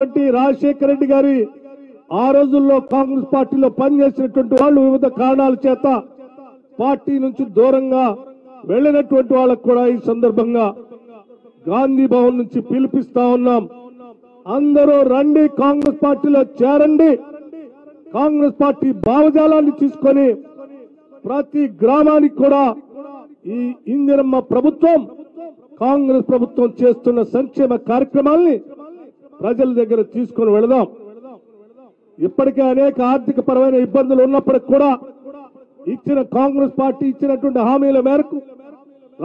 రాజశేఖర రెడ్డి గారి ఆ రోజుల్లో కాంగ్రెస్ పార్టీలో పనిచేసినటువంటి వాళ్ళు వివిధ కారణాల చేత పార్టీ నుంచి దూరంగా వెళ్ళినటువంటి వాళ్ళకు కూడా ఈ సందర్భంగా గాంధీ భవన్ నుంచి పిలిపిస్తా ఉన్నాం. అందరూ రండి, కాంగ్రెస్ పార్టీలో చేరండి. కాంగ్రెస్ పార్టీ భావజాలాన్ని తీసుకొని ప్రతి గ్రామానికి కూడా ఈ ఇందిరమ్మ ప్రభుత్వం, కాంగ్రెస్ ప్రభుత్వం చేస్తున్న సంక్షేమ కార్యక్రమాల్ని ప్రజల దగ్గర తీసుకొని వెళదాం. ఇప్పటికే అనేక ఆర్థిక పరమైన ఇబ్బందులు ఉన్నప్పటికీ కూడా ఇచ్చిన కాంగ్రెస్ పార్టీ ఇచ్చినటువంటి హామీల మేరకు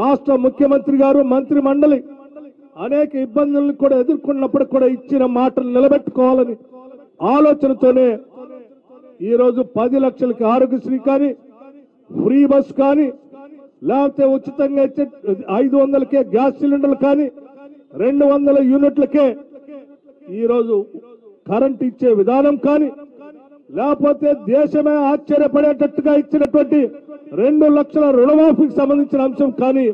రాష్ట్ర ముఖ్యమంత్రి గారు, మంత్రి మండలి అనేక ఇబ్బందులను కూడా ఎదుర్కొన్నప్పుడు కూడా ఇచ్చిన మాటలు నిలబెట్టుకోవాలని ఆలోచనతోనే ఈరోజు 10 లక్షలకి ఆరోగ్యశ్రీ కానీ, ఫ్రీ బస్ కానీ, లేకపోతే ఉచితంగా ఇచ్చే 500కే గ్యాస్ సిలిండర్లు కానీ, 200 యూనిట్లకే ఈరోజు కరెంట్ ఇచ్చే విధానం కానీ, లేకపోతే దేశమే ఆశ్చర్యపడేటట్టుగా ఇచ్చినటువంటి 2 లక్షల రుణమాఫీకి సంబంధించిన అంశం కానీ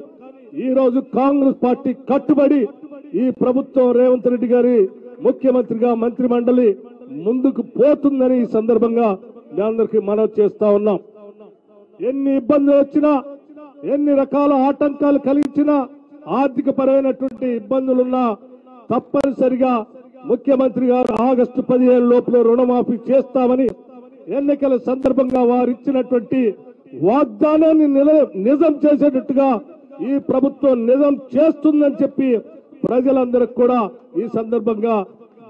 ఈ రోజు కాంగ్రెస్ పార్టీ కట్టుబడి ఈ ప్రభుత్వం రేవంత్ రెడ్డి గారి ముఖ్యమంత్రిగా మంత్రి మండలి ముందుకు పోతుందని ఈ సందర్భంగా మీ అందరికీ మనవి చేస్తా ఉన్నాం. ఎన్ని ఇబ్బందులు వచ్చినా, ఎన్ని రకాల ఆటంకాలు కలిగించినా, ఆర్థిక పరమైనటువంటి ఇబ్బందులున్నా తప్పనిసరిగా ముఖ్యమంత్రి గారు ఆగస్టు 15 లోపల రుణమాఫీ చేస్తామని ఎన్నికల సందర్భంగా వారు ఇచ్చినటువంటి వాగ్దానాన్ని నిజం చేసేటట్టుగా ఈ ప్రభుత్వం నిజం చేస్తుందని చెప్పి ప్రజలందరికీ కూడా ఈ సందర్భంగా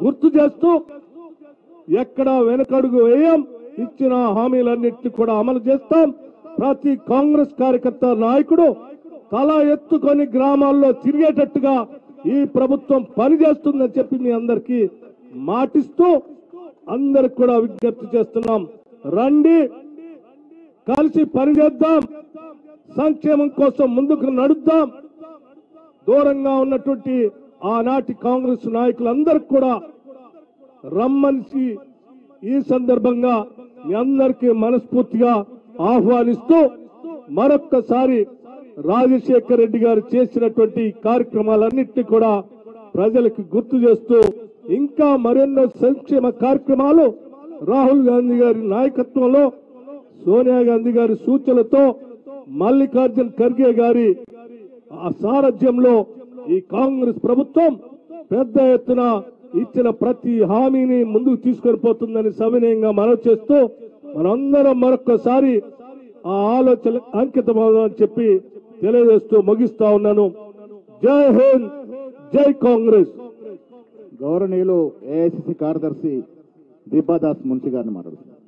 గుర్తు చేస్తూ ఎక్కడ వెనకడుగు వేయం, ఇచ్చిన హామీలన్నింటినీ కూడా అమలు చేస్తాం. ప్రతి కాంగ్రెస్ కార్యకర్త నాయకుడు తల ఎత్తుకొని గ్రామాల్లో తిరిగేటట్టుగా ఈ ప్రభుత్వం పనిచేస్తుందని చెప్పి మీ అందరికీ మాటిస్తూ అందరికి కూడా విజ్ఞప్తి చేస్తున్నాం. రండి, కలిసి పనిచేద్దాం, సంక్షేమం కోసం ముందుకు నడుద్దాం. దూరంగా ఉన్నటువంటి ఆనాటి కాంగ్రెస్ నాయకులందరికీ కూడా రమ్మని ఈ సందర్భంగా మీ అందరికీ మనస్ఫూర్తిగా ఆహ్వానిస్తూ మరొక్కసారి రాజశేఖర రెడ్డి గారు చేసినటువంటి కార్యక్రమాలన్నింటినీ కూడా ప్రజలకు గుర్తు చేస్తూ ఇంకా మరెన్నో సంక్షేమ కార్యక్రమాలు రాహుల్ గాంధీ గారి నాయకత్వంలో, సోనియా గాంధీ గారి సూచనలతో, మల్లికార్జున్ ఖర్గే గారి సారథ్యంలో ఈ కాంగ్రెస్ ప్రభుత్వం పెద్ద ఎత్తున ఇచ్చిన ప్రతి హామీని ముందుకు తీసుకొని పోతుందని సవినయంగా మనవి చేస్తూ మనందరం మరొక్కసారి ఆ ఆలోచన అంకితమవుదామని చెప్పి తెలియజేస్తూ ముగిస్తా ఉన్నాను. జై హింద్, జై కాంగ్రెస్. గౌరవనీయులు ఏఐసిసి కార్యదర్శి దీపాదాస్ మున్షి గారిని మాట్లాడుతున్నారు.